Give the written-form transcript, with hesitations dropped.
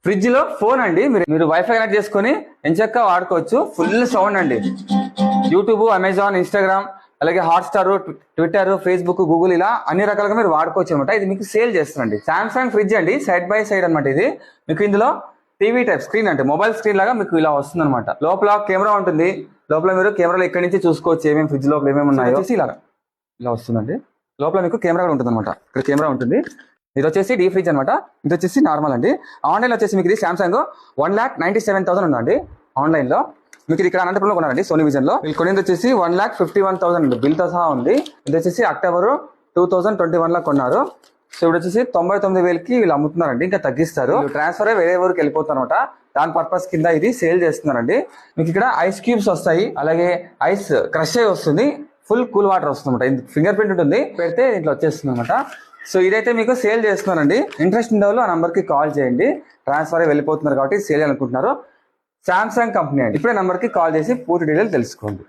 Fridge లో phone అండి, మీరు వైఫై కనెక్ట్ చేసుకొని ఎంచక్కా వాడుకోవచ్చు. ఫుల్ సౌండ్ అండి. యూట్యూబ్, అమెజాన్, ఇన్స్టాగ్రామ్, అలాగే హాట్స్టార్, ట్విట్టర్, ఫేస్బుక్, గూగుల్ ఇలా అన్ని రకాలుగా మీరు వాడుకోవచ్చు అనమాట. ఇది మీకు సేల్ చేస్తుందండి. సామ్సంగ్ ఫ్రిడ్జ్ అండి, సైడ్ బై సైడ్ అనమాట. ఇది మీకు ఇందులో టీవీ టైప్ స్క్రీన్ అంటే మొబైల్ స్క్రీన్ లాగా మీకు ఇలా వస్తుంది అనమాట. లోపల కెమెరా ఉంటుంది. లోపల మీరు కెమెరాలో ఇక్కడి నుంచి చూసుకోవచ్చు ఏమేమి ఫ్రిడ్జ్ లోపల ఏమేమి ఉన్నాయో. ఇలా వస్తుందండి. లోపల మీకు కెమెరా కూడా ఉంటుంది అనమాట. ఇక్కడ కెమెరా ఉంటుంది. ఇది వచ్చేసి డీ ఫ్రిడ్జ్ అనమాట. ఇది వచ్చేసి నార్మల్ అండి. ఆన్లైన్ వచ్చేసి మీకు ఇది సామ్సంగ్ 1,97,000 ఉందండి ఆన్లైన్ లో. మీకు ఇక్కడ అనంతపురంలో కొన్నారండి, సోనీ విజన్ లో. వీళ్ళు కొనేది వచ్చేసి 1,51,000 బిల్ తో సహా ఉంది. ఇది వచ్చేసి అక్టోబర్ 2021 లో కొన్నారు. సో ఇప్పుడు వచ్చేసి 99,000కి వీళ్ళు అమ్ముతున్నారండి. ఇంకా తగ్గిస్తారు. ట్రాన్స్ఫర్ వేరే ఊరికి వెళ్ళిపోతారు అనమాట. దాని పర్పస్ కింద ఇది సేల్ చేస్తున్నారండి. మీకు ఇక్కడ ఐస్ క్యూబ్స్ వస్తాయి, అలాగే ఐస్ క్రష్ అయి వస్తుంది, ఫుల్ కూల్ వాటర్ వస్తుంది అనమాట. ఫింగర్ ప్రింట్ ఉంటుంది, పెడితే ఇంట్లో వచ్చేస్తుంది అనమాట. సో ఇదైతే మీకు సేల్ చేస్తున్నారండి. ఇంట్రెస్ట్ ఉన్న వాళ్ళు ఆ నంబర్ కి కాల్ చేయండి. ట్రాన్స్ఫర్ వెళ్ళిపోతున్నారు కాబట్టి సేల్ అనుకుంటున్నారు. సామ్సంగ్ కంపెనీ అండి. ఇప్పుడే నంబర్ కి కాల్ చేసి పూర్తి డీటెయిల్ తెలుసుకోండి.